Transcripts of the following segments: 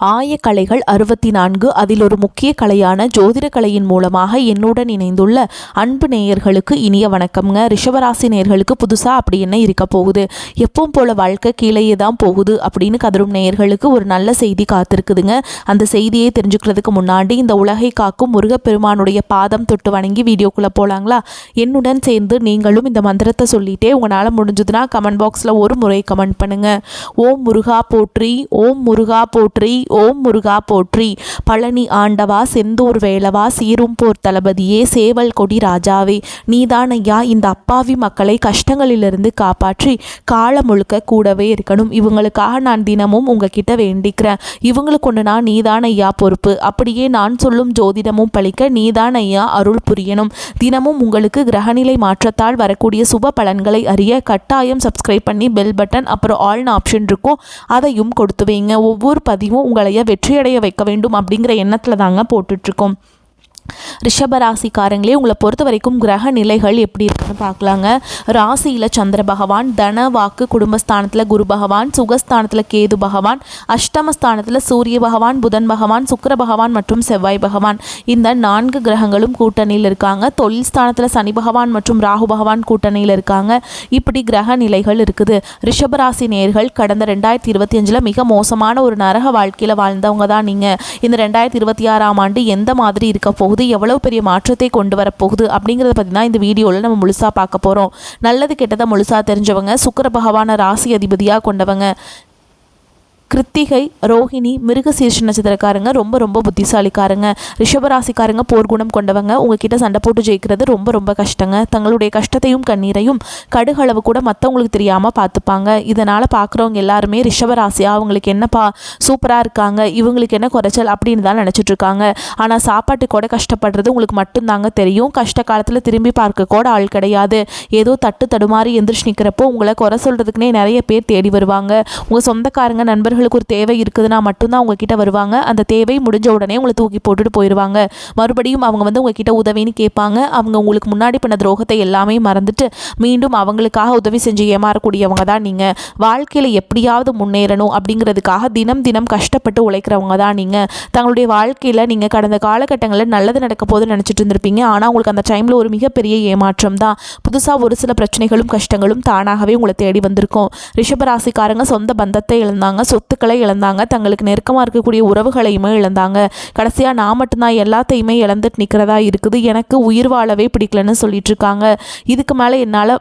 ஆயக்கலைகள் 64 அதில் ஒரு முக்கிய கலையான ஜோதிட கலையின் மூலமாக என்னுடன் இணைந்துள்ள அன்பு நேயர்களுக்கு இனிய வணக்கம்ங்க. ரிஷபராசி நேயர்களுக்கு புதுசாக அப்படி என்ன இருக்க போகுது, எப்பவும் போல வாழ்க்கை கீழேயே தான் போகுது அப்படின்னு கதரும் நேயர்களுக்கு ஒரு நல்ல செய்தி காத்திருக்குதுங்க. அந்த செய்தியை தெரிஞ்சுக்கிறதுக்கு முன்னாடி இந்த உலகை காக்கும் முருகப்பெருமானுடைய பாதம் தொட்டு வணங்கி வீடியோக்குள்ளே போகலாங்களா? என்னுடன் சேர்ந்து நீங்களும் இந்த மந்திரத்தை சொல்லிட்டே உங்களால் முடிஞ்சதுன்னா கமெண்ட் பாக்ஸில் ஒரு முறை கமெண்ட் பண்ணுங்க. ஓம் முருகா போற்றி, ஓம் முருகா போற்றி, ஓம் முருகா போற்றி. பழனி ஆண்டவா, செந்தூர் வேலவா, சீரும் போர் தளபதியே, சேவல் கொடி ராஜாவே, நீதான் ஐயா இந்த அப்பாவி மக்களை கஷ்டங்களிலிருந்து காப்பாற்றி காலம் முழுக்க கூடவே இருக்கணும். இவங்களுக்காக நான் தினமும் உங்ககிட்ட வேண்டிக்கிறேன். இவங்களுக்கு ஒன்று நான் நீதான் ஐயா பொறுப்பு. அப்படியே நான் சொல்லும் ஜோதிடமும் பழிக்க நீதான் ஐயா அருள் புரியணும். தினமும் உங்களுக்கு கிரகநிலை மாற்றத்தால் வரக்கூடிய சுப பலன்களை அறிய கட்டாயம் சப்ஸ்கிரைப் பண்ணி பெல் பட்டன் அப்புறம் ஆல்னு ஆப்ஷன் இருக்கும், அதையும் கொடுத்து வைங்க. ஒவ்வொரு பதிவும் உங்களைய வெற்றியடைய வைக்க வேண்டும் அப்படிங்கிற எண்ணத்தில் தாங்க போட்டுட்ருக்கோம். ரிஷபராசிக்காரங்களே, உங்களை பொறுத்த வரைக்கும் கிரக நிலைகள் எப்படி இருக்குன்னு பார்க்கலாங்க. ராசியில் சந்திர பகவான், தன வாக்கு குடும்பஸ்தானத்தில் குரு பகவான், சுகஸ்தானத்தில் கேது பகவான், அஷ்டமஸ்தானத்தில் சூரிய பகவான், புதன் பகவான், சுக்கிர பகவான் மற்றும் செவ்வாய் பகவான், இந்த 4 கிரகங்களும் கூட்டணியில் இருக்காங்க. தொழில் ஸ்தானத்தில் சனி பகவான் மற்றும் ராகு பகவான் கூட்டணியில் இருக்காங்க. இப்படி கிரக நிலைகள் இருக்குது. ரிஷபராசி நேயர்கள் கடந்த 2025 மிக மோசமான ஒரு நரக வாழ்க்கையில் வாழ்ந்தவங்க தான் நீங்கள். இந்த 2026ஆம் ஆண்டு எந்த மாதிரி இருக்க போகுது, எவ்வளவு பெரிய மாற்றத்தை கொண்டு வரப்போகுது அப்படிங்கிறத பற்றி தான் இந்த வீடியோவில் நம்ம முழுசாக பார்க்க போகிறோம். நல்லது கெட்டதை முழுசாக தெரிஞ்சவங்க, சுக்கிர பகவான ராசி அதிபதியாக கொண்டவங்க. கிருத்திகை, ரோஹிணி, மிருகசீர்ஷ நட்சத்திரக்காரங்க ரொம்ப ரொம்ப புத்திசாலிக்காரங்க. ரிஷபராசிக்காரங்க போர்க்குணம் கொண்டவங்க. உங்ககிட்ட சண்டை போட்டு ஜெயிக்கிறது ரொம்ப ரொம்ப கஷ்டங்க. தங்களுடைய கஷ்டத்தையும் கண்ணீரையும் கடுகளவு கூட மற்றவங்களுக்கு தெரியாமல் பார்த்துப்பாங்க. இதனால் பார்க்குறவங்க எல்லாருமே ரிஷபராசியா அவங்களுக்கு என்னப்பா சூப்பராக இருக்காங்க, இவங்களுக்கு என்ன குறைச்சல் அப்படின்னு தான் நினச்சிட்டு இருக்காங்க. ஆனால் சாப்பாட்டு கூட கஷ்டப்படுறது உங்களுக்கு மட்டும்தாங்க தெரியும். கஷ்ட காலத்தில் திரும்பி பார்க்க கூட ஆள் கிடையாது. ஏதோ தட்டு தடுமாறி எந்திரிச்சு நிற்கிறப்போ உங்களை குறை சொல்கிறதுக்குனே நிறைய பேர் தேடி வருவாங்க. உங்கள் சொந்தக்காரங்க நண்பர்களுக்கு ஒரு தேவை இருக்குதுன்னா மட்டும்தான் உங்ககிட்ட வருவாங்க. அந்த தேவை முடிஞ்ச உடனே உங்களை தூக்கி போட்டுட்டு போயிடுவாங்க. மறுபடியும் அவங்க உங்ககிட்ட உதவின்னு கேட்பாங்க. அவங்க உங்களுக்கு முன்னாடி பண்ண துரோகத்தை எல்லாமே மறந்துட்டு மீண்டும் அவங்களுக்காக உதவி செஞ்சு ஏமாறக்கூடியவங்க தான் நீங்கள். வாழ்க்கையில் எப்படியாவது முன்னேறணும் அப்படிங்கிறதுக்காக தினம் தினம் கஷ்டப்பட்டு உழைக்கிறவங்க தான் நீங்கள். தங்களுடைய வாழ்க்கையில் நீங்கள் கடந்த காலகட்டங்களில் நல்லது நடக்க போது நினச்சிட்டு இருந்திருப்பீங்க. ஆனால் உங்களுக்கு அந்த டைமில் ஒரு மிகப்பெரிய ஏமாற்றம் தான். புதுசாக ஒரு சில பிரச்சனைகளும் கஷ்டங்களும் தானாகவே உங்களை தேடி வந்திருக்கும். ரிஷபராசிக்காரங்க சொந்த பந்தத்தை இழந்தாங்க, சொத்துக்களை இழந்தாங்க, தங்களுக்கு நெருக்கமாக இருக்கக்கூடிய உறவுகளையுமே இழந்தாங்க. கடைசியாக நான் மட்டும்தான் எல்லாத்தையுமே இழந்துட்டு நிற்கிறதா இருக்குது, எனக்கு உயிர் வாழவே பிடிக்கலன்னு சொல்லிட்டு இருக்காங்க. இதுக்கு மேலே என்னால்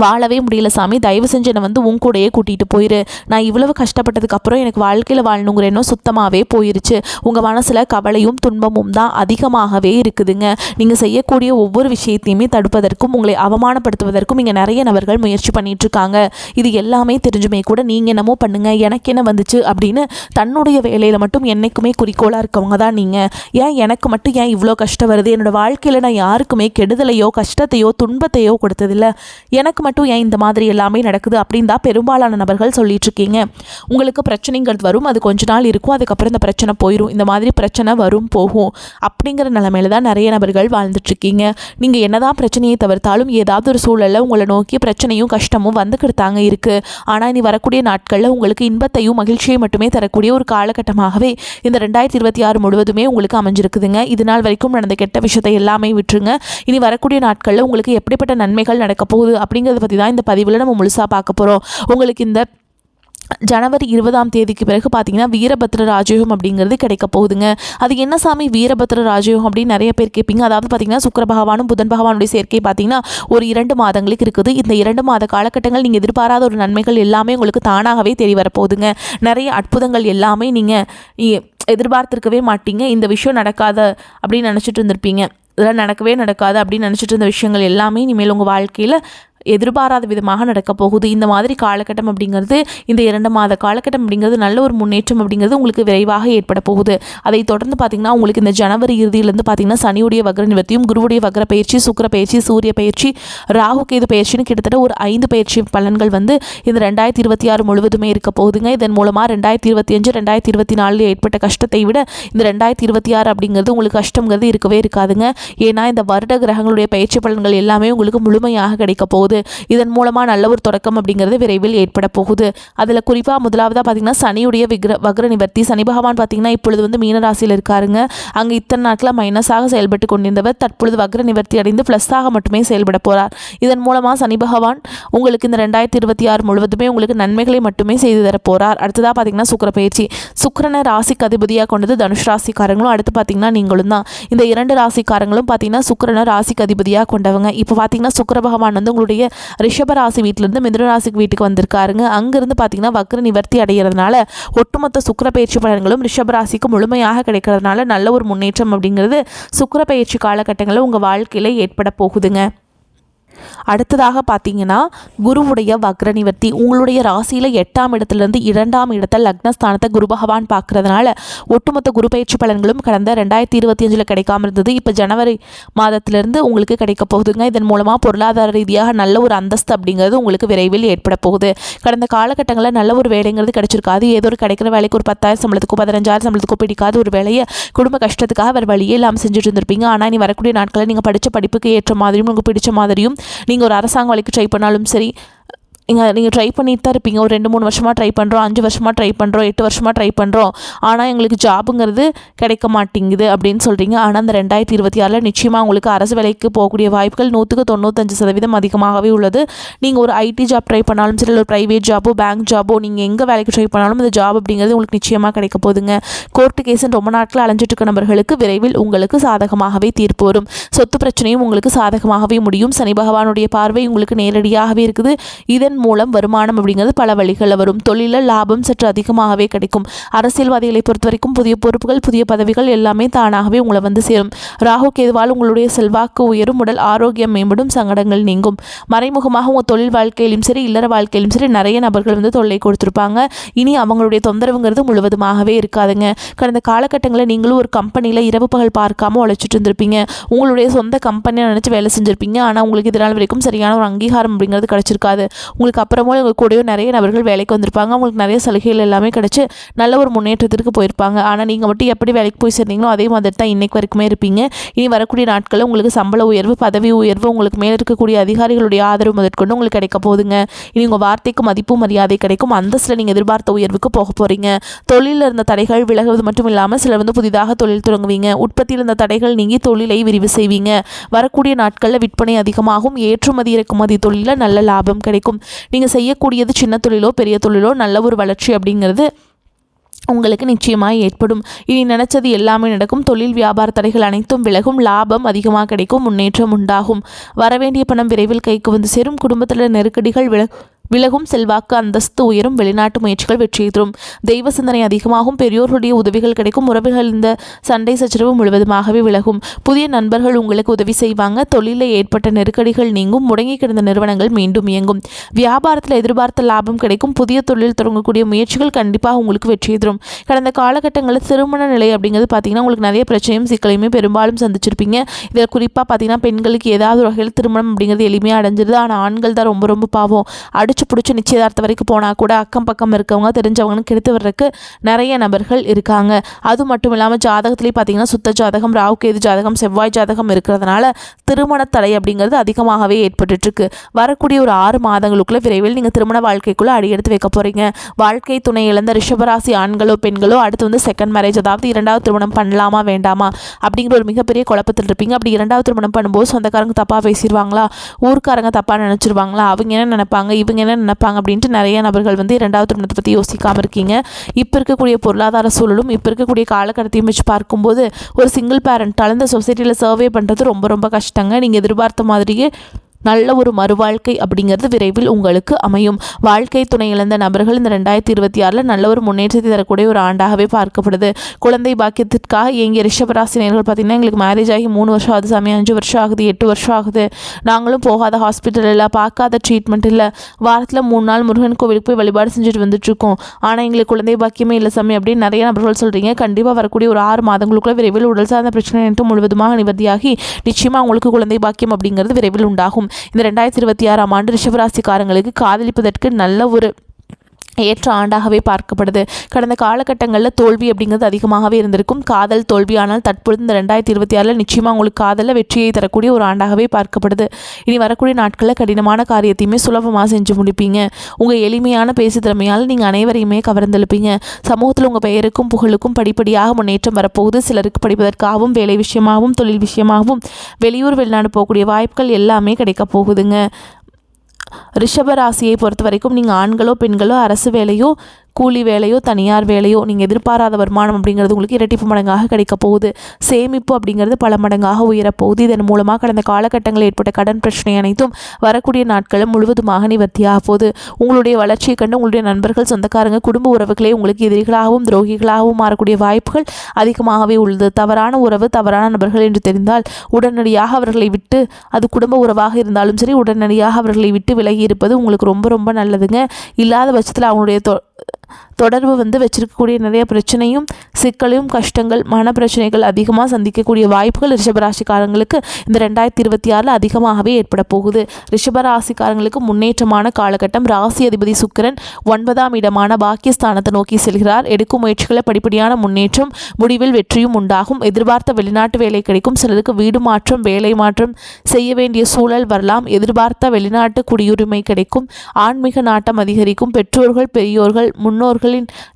வாழவே முடியல சாமி, தயவு செஞ்சு என்னை உன் கூடையே கூட்டிகிட்டு போயிரு. நான் இவ்வளவு கஷ்டப்பட்டதுக்கப்புறம் எனக்கு வாழ்க்கையில் வாழணுங்கிற எண்ணம் சுத்தமாகவே போயிருச்சு. உங்கள் மனசில் கவலையும் துன்பமும் தான் அதிகமாகவே இருக்குதுங்க. நீங்கள் செய்யக்கூடிய ஒவ்வொரு விஷயத்தையுமே தடுப்பதற்கும் உங்களை அவமானப்படுத்துவதற்கும் இங்கே நிறைய நபர்கள் முயற்சி பண்ணிகிட்ருக்காங்க. இது எல்லாமே தெரிஞ்சுமே கூட நீங்கள் என்னமோ பண்ணுங்கள், எனக்கு என்ன வந்துச்சு அப்படின்னு தன்னுடைய வேலையில் மட்டும் என்றைக்குமே குறிக்கோளாக இருக்கவங்க தான் நீங்கள். ஏன் எனக்கு மட்டும் ஏன் இவ்வளோ கஷ்டம் வருது, என்னோடய வாழ்க்கையில் நான் யாருக்குமே கெடுதலையோ கஷ்டத்தையோ துன்பத்தையோ கொடுத்ததில்லை, எனக்கு மட்டும் ஏன் இந்த மாதிரி எல்லாமே நடக்குது அப்படின்னு தான் பெரும்பாலான நபர்கள் சொல்லிட்டு இருக்கீங்க. உங்களுக்கு பிரச்சனைங்கிறது வரும், அது கொஞ்ச நாள் இருக்கும், அதுக்கப்புறம் இந்த பிரச்சனை போயிடும். இந்த மாதிரி பிரச்சனை வரும் போகும் அப்படிங்கிற நிலைமையில தான் நிறைய நபர்கள் வாழ்ந்துட்டு இருக்கீங்க. நீங்கள் என்னதான் பிரச்சனையை தவிர்த்தாலும் ஏதாவது ஒரு சூழலில் உங்களை நோக்கி பிரச்சனையும் கஷ்டமும் வந்துக்கிட்டாங்க இருக்குது. ஆனால் இனி வரக்கூடிய நாட்களில் உங்களுக்கு இன்பத்தையும் மகிழ்ச்சியை மட்டுமே தரக்கூடிய ஒரு காலகட்டமாகவே இந்த 2026 முழுவதுமே உங்களுக்கு அமைஞ்சிருக்குதுங்க. இது நாள் வரைக்கும் நடந்த கெட்ட விஷயத்தை எல்லாமே விட்டுருங்க. இனி வரக்கூடிய நாட்களில் உங்களுக்கு எப்படிப்பட்ட நன்மைகள் நடக்க போகுது அப்படிங்கிறத பற்றி தான் இந்த பதிவில் நம்ம முழுசாக பார்க்க போகிறோம். உங்களுக்கு இந்த ஜனவரி 20ஆம் தேதிக்கு பிறகு பார்த்தீங்கன்னா வீரபத்ர ராஜயோகம் அப்படிங்கிறது கிடைக்க போகுதுங்க. அது என்ன சாமி வீரபத்ர ராஜயோகம் அப்படின்னு நிறைய பேர் கேட்பீங்க. அதாவது பார்த்தீங்கன்னா சுக்கிர பகவானும் புதன் பகவானுடைய சேர்க்கை பார்த்தீங்கன்னா ஒரு 2 மாதங்களுக்கு இருக்குது. இந்த 2 மாத காலகட்டங்கள் நீங்கள் எதிர்பாராத ஒரு நன்மைகள் எல்லாமே உங்களுக்கு தானாகவே தெரிய வரப்போகுதுங்க. நிறைய அற்புதங்கள் எல்லாமே நீங்கள் எதிர்பார்த்துருக்கவே மாட்டீங்க. இந்த விஷயம் நடக்காத அப்படின்னு நினச்சிட்டு இருந்திருப்பீங்க. இதெல்லாம் நடக்கவே நடக்காது அப்படின்னு நினச்சிட்டு இருந்த விஷயங்கள் எல்லாமே இனிமேல் உங்கள் வாழ்க்கையில் எதிர்பாராத விதமாக நடக்க போகுது. இந்த மாதிரி காலகட்டம் அப்படிங்கிறது, இந்த 2 மாத காலகட்டம் அப்படிங்கிறது நல்ல ஒரு முன்னேற்றம் அப்படிங்கிறது உங்களுக்கு விரைவாக ஏற்பட போகுது. அதை தொடர்ந்து பார்த்திங்கன்னா உங்களுக்கு இந்த ஜனவரி இறுதியிலேருந்து பார்த்திங்கன்னா சனியுடைய வக்ர நிவர்த்தியும், குருவுடைய வக்ர பயிற்சி, சுக்கிர பயிற்சி, சூரிய பயிற்சி, ராகு கேது பயிற்சின்னு கிட்டத்தட்ட ஒரு 5 பயிற்சி பலன்கள் இந்த 2026 முழுவதுமே இருக்க போகுதுங்க. இதன் மூலமாக 2025 2024 ஏற்பட்ட கஷ்டத்தை விட இந்த 2026 அப்படிங்கிறது உங்களுக்கு கஷ்டங்கிறது இருக்கவே இருக்காதுங்க. ஏன்னா இந்த வருட கிரகங்களுடைய பயிற்சி பலன்கள் எல்லாமே உங்களுக்கு முழுமையாக கிடைக்க போகுது. போகுது. இதன் மூலமாக நல்ல ஒரு தொடக்கம் அப்படிங்கிறது விரைவில் ஏற்பட போகுது. அதில் குறிப்பாக முதலாவதாக பார்த்திங்கன்னா சனியுடைய வக்ர நிவர்த்தி. சனி பகவான் பார்த்திங்கன்னா இப்பொழுது வந்து மீன ராசியில் இருக்காருங்க. அங்கே இத்தனை நாட்களாக மைனஸாக செயல்பட்டு கொண்டிருந்தவர் தற்பொழுது வக்ர நிவர்த்தி அடைந்து ப்ளஸ்ஸாக மட்டுமே செயல்பட போகிறார். இதன் மூலமாக சனி பகவான் உங்களுக்கு இந்த 2026 முழுவதுமே உங்களுக்கு நன்மைகளை மட்டுமே செய்து தரப்போகிறார். அடுத்ததாக பார்த்திங்கன்னா சுக்கிர பயிற்சி. சுக்கிரனை ராசிக்கு அதிபதியாக கொண்டது தனுஷ் ராசிக்காரங்களும் அடுத்து பார்த்திங்கன்னா நீங்களும் தான். இந்த 2 ராசிக்காரங்களும் பார்த்திங்கன்னா சுக்கிரனை ராசிக்கு அதிபதியாக கொண்டவங்க. இப்போ பார்த்திங்கன்னா சுக்கிர பகவான் வந்து உங்களுடைய ரிஷப ராசி வீட்டிலேருந்து மிதுன ராசிக்கு வீட்டுக்கு வந்திருக்காருங்க. அங்கேருந்து பார்த்திங்கன்னா வக்ர நிவர்த்தி அடைகிறதுனால ஒட்டுமொத்த சுக்கிர பயிற்சி பலன்களும் ரிஷப ராசிக்கு முழுமையாக கிடைக்கிறதுனால நல்ல ஒரு முன்னேற்றம் அப்படிங்கிறது சுக்கிர பயிற்சி காலகட்டங்களில் உங்கள் வாழ்க்கையில் ஏற்பட போகுதுங்க. அடுத்ததாக பார்த்தீங்கன்னா குருவுடைய வக்ர நிவர்த்தி. உங்களுடைய ராசியில் 8ஆம் இடத்துலேருந்து 2ஆம் இடத்தை லக்னஸ்தானத்தை குரு பகவான் பார்க்கறதுனால ஒட்டுமொத்த குரு பயிற்சி பலன்களும் கடந்த 2025 கிடைக்காம இருந்தது. இப்போ ஜனவரி மாதத்திலிருந்து உங்களுக்கு கிடைக்க போகுதுங்க. இதன் மூலமாக பொருளாதார ரீதியாக நல்ல ஒரு அந்தஸ்து அப்படிங்கிறது உங்களுக்கு விரைவில் ஏற்பட போகுது. கடந்த காலகட்டங்களில் நல்ல ஒரு வேலைங்கிறது கிடைச்சிருக்காது. ஏதோ ஒரு கிடைக்கிற வேலைக்கு ஒரு 10,000 சம்பளத்துக்கோ 15,000 சம்பளத்துக்கோ பிடிக்காத ஒரு வேலையை குடும்ப கஷ்டத்துக்காக வேறு வழியே இல்லாமல் செஞ்சுட்டு இருந்திருப்பீங்க. ஆனால் இனி வரக்கூடிய நாட்களில் நீங்கள் படித்த படிப்புக்கு ஏற்ற மாதிரியும் உங்களுக்கு பிடிச்ச மாதிரியும் நீங்கள் ஒரு அரசாங்க வேலைக்கு ட்ரை பண்ணாலும் சரி, நீங்கள் ட்ரை பண்ணிட்டு தான் இருப்பீங்க. ஒரு 2-3 வருஷமாக ட்ரை பண்ணுறோம், 5 வருஷமாக ட்ரை பண்ணுறோம், 8 வருஷமாக ட்ரை பண்ணுறோம், ஆனால் எங்களுக்கு ஜாபுங்கிறது கிடைக்க மாட்டேங்குது அப்படின்னு சொல்கிறீங்க. ஆனால் அந்த 2026 நிச்சயமாக உங்களுக்கு அரசு வேலைக்கு போகக்கூடிய வாய்ப்புகள் 100-95% அதிகமாகவே உள்ளது. நீங்கள் ஒரு ஐடி ஜாப் ட்ரை பண்ணாலும் சரி, ஒரு ப்ரைவேட் ஜாபோ பேங்க் ஜாபோ நீங்கள் எங்கே வேலைக்கு ட்ரை பண்ணாலும் அந்த ஜாப் அப்படிங்கிறது உங்களுக்கு நிச்சயமாக கிடைக்க போகுதுங்க. கோர்ட்டு கேஸுன்னு ரொம்ப நாட்கள் அலைஞ்சிட்டு இருக்க நபர்களுக்கு விரைவில் உங்களுக்கு சாதகமாகவே தீர்ப்பு வரும். சொத்து பிரச்சனையும் உங்களுக்கு சாதகமாகவே முடியும். சனி பகவானுடைய பார்வை உங்களுக்கு நேரடியாகவே இருக்குது. இதன் மூலம் வருமானம் அப்படிங்கிறது பல வழிகளில் வரும். தொழிலில் லாபம் சற்று அதிகமாகவே கிடைக்கும். அரசியல்வாதிகளை பொறுத்த வரைக்கும் புதிய பொறுப்புகள் புதிய பதவிகள் எல்லாமே தானாகவே உங்களை வந்து சேரும். ராகு கேதுவால் உங்களுடைய செல்வாக்கு உயரும், உடல் ஆரோக்கியம் மேம்படும், சங்கடங்கள் நீங்கும். மறைமுகமாக உங்கள் தொழில் வாழ்க்கையிலும் சரி இல்லற வாழ்க்கையிலும் சரி நிறைய நபர்கள் வந்து தொல்லை கொடுத்துருப்பாங்க. இனி அவங்களுடைய தொந்தரவுங்கிறது முழுவதுமாகவே இருக்காதுங்க. கடந்த காலகட்டங்களில் நீங்களும் ஒரு கம்பெனியில் இரவு பகல் பார்க்காம உழைச்சிட்டு இருந்திருப்பீங்க. உங்களுடைய சொந்த கம்பெனியை நினச்சி வேலை செஞ்சுருப்பீங்க. ஆனால் உங்களுக்கு இதனால் வரைக்கும் சரியான ஒரு அங்கீகாரம் அப்படிங்கிறது கிடைச்சிருக்காது. உங்களுக்கு அப்புறமா உங்கள் கூடயோ நிறைய நபர்கள் வேலைக்கு வந்திருப்பாங்க. அவங்களுக்கு நிறைய சலுகைகள் எல்லாமே கிடச்சி நல்ல ஒரு முன்னேற்றத்திற்கு போயிருப்பாங்க. ஆனால் நீங்கள் மட்டும் எப்படி வேலைக்கு போய் சேர்ந்தீங்களோ அதே மாதிரி தான் இன்றைக்கு வரைக்குமே இருப்பீங்க. இனி வரக்கூடிய நாட்களில் உங்களுக்கு சம்பள உயர்வு பதவி உயர்வு உங்களுக்கு மேலே இருக்கக்கூடிய அதிகாரிகளுடைய ஆதரவு முதற்கொண்டு உங்களுக்கு கிடைக்க போகுதுங்க. இனி உங்கள் வார்த்தைக்கு மதிப்பு மரியாதை கிடைக்கும். அந்தஸ்தில் நீங்கள் எதிர்பார்த்த உயர்வுக்கு போக போகிறீங்க. தொழிலில் இருந்த தடைகள் விலகுவது மட்டும் இல்லாமல் சிலர் வந்து புதிதாக தொழில் தொடங்குவீங்க. உற்பத்தியில் இருந்த தடைகள் நீங்கி தொழிலை விரிவு செய்வீங்க. வரக்கூடிய நாட்களில் விற்பனை அதிகமாகும். ஏற்றுமதி இறக்குமதி தொழிலில் நல்ல லாபம் கிடைக்கும். நீங்கள் செய்யக்கூடியது சின்ன தொழிலோ பெரிய தொழிலோ நல்ல ஒரு வளர்ச்சி அப்படிங்கிறது உங்களுக்கு நிச்சயமாக ஏற்படும். இனி நினச்சது எல்லாமே நடக்கும். தொழில் வியாபார தடைகள் அனைத்தும் விலகும். லாபம் அதிகமாக கிடைக்கும். முன்னேற்றம் உண்டாகும். வரவேண்டிய பணம் விரைவில் கைக்கு வந்து சேரும். குடும்பத்தில் நெருக்கடிகள் விலகும். செல்வாக்கு அந்தஸ்து உயரும். வெளிநாட்டு முயற்சிகள் வெற்றி தரும். தெய்வ சிந்தனை அதிகமாகும். பெரியோர்களுடைய உதவிகள் கிடைக்கும். உறவுகள் இந்த சண்டை சச்சரவு முழுவதுமாகவே விலகும். புதிய நண்பர்கள் உங்களுக்கு உதவி செய்வாங்க. தொழிலில் ஏற்பட்ட நெருக்கடிகள் நீங்கும். முடங்கி கிடந்த நிறுவனங்கள் மீண்டும் இயங்கும். வியாபாரத்தில் எதிர்பார்த்த லாபம் கிடைக்கும். புதிய தொழில் தொடங்கக்கூடிய முயற்சிகள் கண்டிப்பாக உங்களுக்கு வெற்றி தரும். கடந்த காலகட்டங்களில் திருமண நிலை அப்படிங்கிறது பார்த்தீங்கன்னா உங்களுக்கு நிறைய பிரச்சனையும் சிக்கலையுமே பெரும்பாலும் சந்திச்சிருப்பீங்க. இதில் குறிப்பாக பார்த்தீங்கன்னா பெண்களுக்கு ஏதாவது ஒரு வகையில் திருமணம் அப்படிங்கிறது எளிமையாக அடைஞ்சிருது. ஆனால் ஆண்கள் தான் ரொம்ப ரொம்ப பாவம். பிடிச்சி நிச்சயதார்த்தம் வரைக்கும் போனால் கூட அக்கம் பக்கம் இருக்கவங்க தெரிஞ்சவங்கன்னு கெடுத்து வர்றதுக்கு நிறைய நபர்கள் இருக்காங்க. அது மட்டும் இல்லாமல் ஜாதகத்துலேயே பார்த்தீங்கன்னா சுத்த ஜாதகம் ராகு கேது ஜாதகம் செவ்வாய் ஜாதகம் இருக்கிறதுனால திருமண தடை அப்படிங்கிறது அதிகமாகவே ஏற்பட்டுருக்கு. வரக்கூடிய ஒரு 6 மாதங்களுக்குள்ள விரைவில் நீங்கள் திருமண வாழ்க்கைக்குள்ளே அடியெடுத்து வைக்க போகிறீங்க. வாழ்க்கை துணை இழந்த ரிஷபராசி ஆண்களோ பெண்களோ அடுத்து வந்து செகண்ட் மேரேஜ் அதாவது 2வது திருமணம் பண்ணலாமா வேண்டாமா அப்படிங்கிற ஒரு மிகப்பெரிய குழப்பத்தில் இருப்பீங்க. அப்படி 2வது திருமணம் பண்ணும்போது சொந்தக்காரங்க தப்பாக பேசிடுவாங்களா, ஊர்க்காரங்க தப்பாக நினச்சிருவாங்களா, அவங்க என்ன நினைப்பாங்க இவங்க என்ன நினைப்பாங்க அப்படின்ட்டு நிறைய நபர்கள் வந்து 2வது திருமணத்தை பற்றி யோசிக்காமல் இருக்கீங்க. இப்போ இருக்கக்கூடிய பொருளாதார சூழலும் இப்போ இருக்கக்கூடிய காலகட்டத்தையும் வச்சு பார்க்கும்போது ஒரு சிங்கிள் பேரண்டால் இந்த சொசைட்டியில் சர்வே பண்ணுறது ரொம்ப ரொம்ப கஷ்டங்க. நீங்கள் எதிர்பார்த்த மாதிரியே நல்ல ஒரு மறுவாழ்க்கை அப்படிங்கிறது விரைவில் உங்களுக்கு அமையும். வாழ்க்கை துணை இழந்த நபர்கள் இந்த 2026 நல்ல ஒரு முன்னேற்றத்தை தரக்கூடிய ஒரு ஆண்டாகவே பார்க்கப்படுது. குழந்தை பாக்கியத்திற்காக இயங்கிய ரிஷபராசினியர்கள் பார்த்திங்கன்னா எங்களுக்கு மேரேஜ் ஆகி 3 வருஷம் ஆகுது சாமி, 5 வருஷம் ஆகுது, 8 வருஷம் ஆகுது, நாங்களும் போகாத ஹாஸ்பிட்டல் இல்லை, பார்க்காத ட்ரீட்மெண்ட் இல்லை, வாரத்தில் 3 நாள் முருகன் கோவிலுக்கு போய் வழிபாடு செஞ்சுட்டு வந்துட்டுருக்கோம், ஆனால் எங்களுக்கு குழந்தை பாக்கியமே இல்லை சாமி அப்படின்னு நிறைய நபர்கள் சொல்கிறீங்க. கண்டிப்பாக வரக்கூடிய ஒரு 6 மாதங்களுக்குள்ள விரைவில் உடல் சார்ந்த பிரச்சனை என்று முழுவதுமாக நிவர்த்தியாகி நிச்சயமாக உங்களுக்கு குழந்தை பாக்கியம் அப்படிங்கிறது விரைவில் உண்டாகும். இந்த 2026ஆம் ஆண்டு ரிஷபராசிக்காரங்களுக்கு காதலிப்பதற்கு நல்ல ஒரு ஏற்ற ஆண்டாகவே பார்க்கப்படுது. கடந்த காலகட்டங்களில் தோல்வி அப்படிங்கிறது அதிகமாகவே இருந்திருக்கும். காதல் தோல்வி. ஆனால் தற்பொழுது இந்த 2026 நிச்சயமாக உங்களுக்கு காதலில் வெற்றியை தரக்கூடிய ஒரு ஆண்டாகவே பார்க்கப்படுது. இனி வரக்கூடிய நாட்களில் கடினமான காரியத்தையுமே சுலபமாக செஞ்சு முடிப்பீங்க. உங்கள் எளிமையான பேசு திறமையால் நீங்கள் அனைவரையுமே கவர்ந்தெழுப்பீங்க. சமூகத்தில் உங்கள் பெயருக்கும் புகழுக்கும் படிப்படியாக முன்னேற்றம் வரப்போகுது. சிலருக்கு படிப்பதற்காகவும் வேலை விஷயமாகவும் தொழில் விஷயமாகவும் வெளியூர் வெளிநாடு போகக்கூடிய வாய்ப்புகள் எல்லாமே கிடைக்க போகுதுங்க. ரிஷப ராசியை பொறுத்த வரைக்கும் நீங்கள் ஆண்களோ பெண்களோ அரசு வேலையோ கூலி வேலையோ தனியார் வேலையோ நீங்கள் எதிர்பாராத வருமானம் அப்படிங்கிறது உங்களுக்கு இரட்டிப்பு மடங்காக கிடைக்க போகுது. சேமிப்பு அப்படிங்கிறது பல மடங்காக உயரப்போகுது. இதன் மூலமாக கடந்த காலகட்டங்களில் ஏற்பட்ட கடன் பிரச்சனை அனைத்தும் வரக்கூடிய நாட்களும் முழுவதுமாக நிவர்த்தியாக போகுது. உங்களுடைய வளர்ச்சியை கண்டு உங்களுடைய நண்பர்கள், சொந்தக்காரங்க, குடும்ப உறவுகளே உங்களுக்கு எதிரிகளாகவும் துரோகிகளாகவும் மாறக்கூடிய வாய்ப்புகள் அதிகமாகவே உள்ளது. தவறான உறவு, தவறான நபர்கள் என்று தெரிந்தால் உடனடியாக அவர்களை விட்டு, அது குடும்ப உறவாக இருந்தாலும் சரி, உடனடியாக அவர்களை விட்டு விலகி இருப்பது உங்களுக்கு ரொம்ப ரொம்ப நல்லதுங்க. இல்லாத பட்சத்தில் அவங்களுடைய தொடர்பு வச்சிருக்கக்கூடிய நிறைய பிரச்சனையும் சிக்கலையும் கஷ்டங்கள் மன பிரச்சனைகள் அதிகமாக சந்திக்கக்கூடிய வாய்ப்புகள் ரிஷபராசிக்காரங்களுக்கு இந்த 2026 அதிகமாகவே ஏற்பட போகுது. ரிஷபராசிக்காரங்களுக்கு முன்னேற்றமான காலகட்டம். ராசி அதிபதி சுக்கிரன் 9ஆம் இடமான பாக்கியஸ்தானத்தை நோக்கி செல்கிறார். எடுக்கும் முயற்சிகளை படிப்படியான முன்னேற்றம், முடிவில் வெற்றியும் உண்டாகும். எதிர்பார்த்த வெளிநாட்டு வேலை கிடைக்கும். சிலருக்கு வீடு மாற்றம், வேலை மாற்றம் செய்ய வேண்டிய சூழல் வரலாம். எதிர்பார்த்த வெளிநாட்டு குடியுரிமை கிடைக்கும். ஆன்மீக நாட்டம் அதிகரிக்கும். பெற்றோர்கள், பெரியோர்கள், முன்னோர்கள்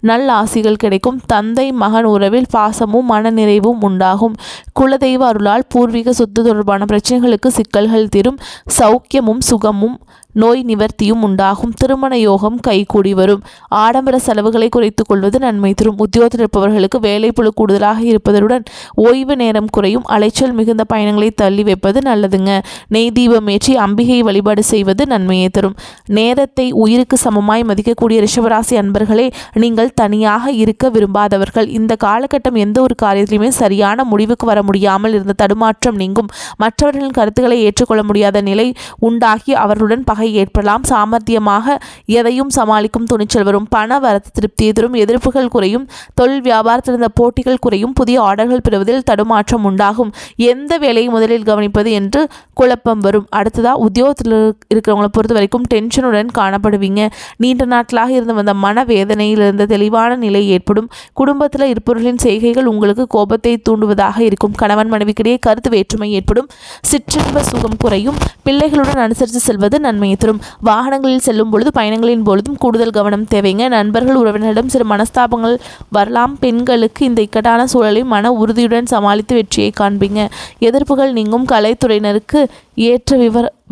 நல்ல ஆசிகள் கிடைக்கும். தந்தை மகன் உறவில் பாசமும் மனநிறைவும் உண்டாகும். குலதெய்வ அருளால் பூர்வீக சொத்து தொடர்பான பிரச்சனைகளுக்கு சிக்கல்கள் தீரும். சௌக்கியமும் சுகமும் நோய் நிவர்த்தியும் உண்டாகும். திருமண யோகம் கைகூடி வரும். ஆடம்பர செலவுகளை குறைத்துக் கொள்வது நன்மை தரும். உத்தியோகத்தில் இருப்பவர்களுக்கு வேலைப்பளு கூடுதலாக இருப்பதுடன் ஓய்வு நேரம் குறையும். அலைச்சல் மிகுந்த பயணங்களை தள்ளி வைப்பது நல்லதுங்க. நெய் தீபம் ஏற்றி அம்பிகை வழிபாடு செய்வது நன்மையை தரும். நேரத்தை உயிருக்கு சமமாய் மதிக்கக்கூடிய ரிஷபராசி அன்பர்களே, நீங்கள் தனியாக இருக்க விரும்பாதவர்கள். இந்த காலகட்டம் எந்த ஒரு காரியத்திலுமே சரியான முடிவுக்கு வர முடியாமல் இருந்த தடுமாற்றம் நீங்கும். மற்றவர்களின் கருத்துக்களை ஏற்றுக்கொள்ள முடியாத நிலை உண்டாகி அவர்களுடன் பகை ஏற்படலாம். சாமர்த்தியமாக எதையும் சமாளிக்கும் துணிச்சல் வரும். பண வரத்து திருப்தியை தரும். எதிர்ப்புகள் குறையும். தொழில் வியாபாரத்தில் இருந்த போட்டிகள் குறையும். புதிய ஆர்டர்கள் பெறுவதில் தடுமாற்றம் உண்டாகும். எந்த வேலையை முதலில் கவனிப்பது என்று குழப்பம் வரும். அடுத்ததா உத்தியோகத்தில் இருக்கிறவங்களை பொறுத்த வரைக்கும் டென்ஷனுடன் காணப்படுவீங்க. நீண்ட நாட்களாக இருந்து வந்த மனவேதனையில் இருந்த தெளிவான நிலை ஏற்படும். குடும்பத்தில் இருப்பவர்களின் செய்கைகள் உங்களுக்கு கோபத்தை தூண்டுவதாக இருக்கும். கணவன் மனைவிக்கிடையே கருத்து வேற்றுமை ஏற்படும். சிற்றின்ப சுகம் குறையும். பிள்ளைகளுடன் அனுசரித்து செல்வது நன்மையை தரும். வாகனங்களில் செல்லும் பொழுது, பயணங்களின் பொழுதும் கூடுதல் கவனம் தேவைங்க. நண்பர்கள், உறவினரிடம் சில மனஸ்தாபங்கள் வரலாம். பெண்களுக்கு இந்த இக்கட்டான சூழலை மன உறுதியுடன் சமாளித்து வெற்றியை காண்பீங்க. எதிர்ப்புகள் நீங்கும். கலைத்துறையினருக்கு ஏற்ற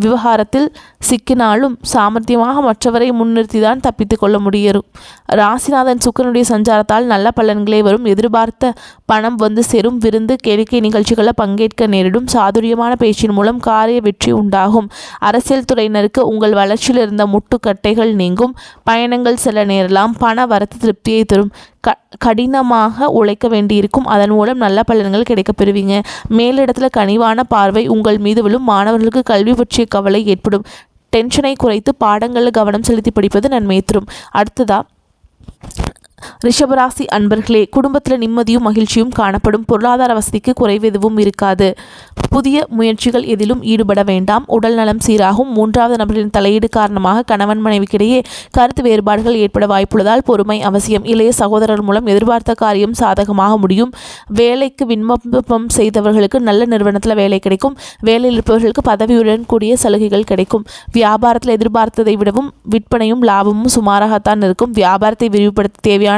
விவகாரத்தில் சிக்கினாலும் சாமர்த்தியமாக மற்றவரை முன்னிறுத்திதான் தப்பித்து கொள்ள முடியும். ராசிநாதன் சுக்கிரனுடைய சஞ்சாரத்தால் நல்ல பலன்களே வரும். எதிர்பார்த்த பணம் வந்து சேரும். விருந்து, கேளிக்கை நிகழ்ச்சிகளில் பங்கேற்க நேரிடும். சாதுரியமான பேச்சின் மூலம் காரிய வெற்றி உண்டாகும். அரசியல் துறையினருக்கு உங்கள் வளர்ச்சியில் இருந்த முட்டுக்கட்டைகள் நீங்கும். பயணங்கள் செல்ல நேரலாம். பண வரத்து திருப்தியை தரும். கடினமாக உழைக்க வேண்டியிருக்கும். அதன் மூலம் நல்ல பலன்கள் கிடைக்க பெறுவீங்க. மேலிடத்தில் கனிவான பார்வை உங்கள் மீது விழும். மாணவர்களுக்கு கல்வி பற்றிய கவலை ஏற்படும். டென்ஷனை குறைத்து பாடங்களில் கவனம் செலுத்தி படிப்பது நன்மையை தரும். அடுத்ததா ரிஷபராசி அன்பர்களே, குடும்பத்தில் நிம்மதியும் மகிழ்ச்சியும் காணப்படும். பொருளாதார வசதிக்கு குறைவு எதுவும் இருக்காது. புதிய முயற்சிகள் எதிலும் ஈடுபட வேண்டாம். உடல் நலம் சீராகும். மூன்றாவது நபரின் தலையீடு காரணமாக கணவன் மனைவிக்கிடையே கருத்து வேறுபாடுகள் ஏற்பட வாய்ப்புள்ளதால் பொறுமை அவசியம். இளைய சகோதரர் மூலம் எதிர்பார்த்த காரியம் சாதகமாக முடியும். வேலைக்கு விண்ணப்பம் செய்தவர்களுக்கு நல்ல நிறுவனத்தில் வேலை கிடைக்கும். வேலையில் இருப்பவர்களுக்கு பதவியுடன் கூடிய சலுகைகள் கிடைக்கும். வியாபாரத்தில் எதிர்பார்த்ததை விடவும் விற்பனையும் லாபமும் சுமாராகத்தான் இருக்கும். வியாபாரத்தை விரிவுபடுத்த தேவையான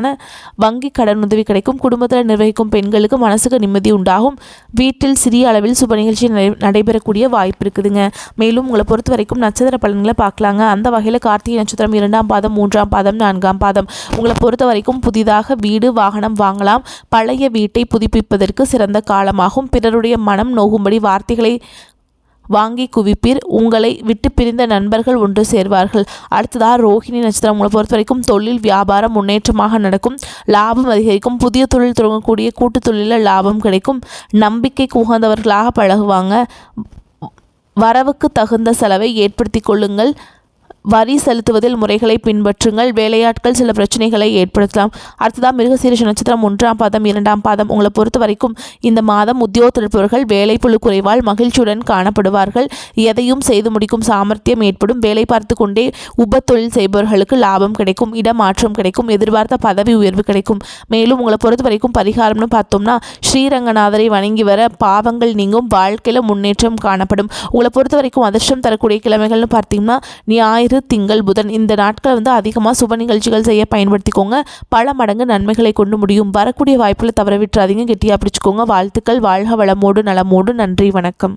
வங்கி கடன் உதவி கிடைக்கும். குடும்பத்தில் நிர்வகிக்கும் பெண்களுக்கு மனசுக்கு நிம்மதி உண்டாகும். வீட்டில் சிறிய அளவில் சுப நிகழ்ச்சி நடைபெறக்கூடிய வாய்ப்பு இருக்குதுங்க. மேலும் உங்களை பொறுத்த வரைக்கும் நட்சத்திர பலன்களை பார்க்கலாங்க. அந்த வகையில் கார்த்திகை நட்சத்திரம் 2ஆம் பாதம், 3ஆம் பாதம், 4ஆம் பாதம். உங்களை பொறுத்த வரைக்கும் புதிதாக வீடு வாகனம் வாங்கலாம். பழைய வீட்டை புதுப்பிப்பதற்கு சிறந்த காலமாகும். பிறருடைய மனம் நோகும்படி வார்த்தைகளை வாங்கி குவிப்பீர். உங்களை விட்டு பிரிந்த நண்பர்கள் ஒன்று சேர்வார்கள். அடுத்ததாக ரோஹிணி நட்சத்திரம். உங்களை பொறுத்த வரைக்கும் தொழில் வியாபாரம் முன்னேற்றமாக நடக்கும். லாபம் அதிகரிக்கும். புதிய தொழில் தொடங்கக்கூடிய கூட்டு தொழிலில் லாபம் கிடைக்கும். நம்பிக்கைக்கு உகந்தவர்களாக பழகுவாங்க. வரவுக்கு தகுந்த செலவை ஏற்படுத்தி கொள்ளுங்கள். வரி செலுத்துவதில் முறைகளை பின்பற்றுங்கள். வேலையாட்கள் சில பிரச்சனைகளை ஏற்படுத்தலாம். அடுத்ததாக மிருகசீரிஷ நட்சத்திரம் 1ஆம் பாதம் 2ஆம் பாதம். உங்களை பொறுத்த வரைக்கும் இந்த மாதம் உத்தியோகத்தில் இருப்பவர்கள் வேலைப்பளு குறைவால் மகிழ்ச்சியுடன் காணப்படுவார்கள். எதையும் செய்து முடிக்கும் சாமர்த்தியம் ஏற்படும். வேலை பார்த்து கொண்டே தொழில் செய்பவர்களுக்கு லாபம் கிடைக்கும். இடமாற்றம் கிடைக்கும். எதிர்பார்த்த பதவி உயர்வு கிடைக்கும். மேலும் உங்களை பொறுத்த வரைக்கும் பரிகாரம்னு பார்த்தோம்னா ஸ்ரீரங்கநாதரை வணங்கி வர பாவங்கள் நீங்கும். வாழ்க்கையில் முன்னேற்றம் காணப்படும். உங்களை பொறுத்த வரைக்கும் அதிர்ஷ்டம் தரக்கூடிய கிழமைகள்னு பார்த்தீங்கன்னா ஞாயிறு, திங்கள், புதன். இந்த நாட்கள் அதிகமாக சுப நிகழ்ச்சிகள் செய்ய பயன்படுத்திக்கோங்க. பல மடங்கு நன்மைகளை கொண்டு முடியும். வரக்கூடிய வாய்ப்புகளை தவற விட்டுறாதீங்க. கெட்டியாக பிடிச்சிக்கோங்க. வாழ்த்துக்கள். வாழ்க வளமோடு நலமோடு. நன்றி, வணக்கம்.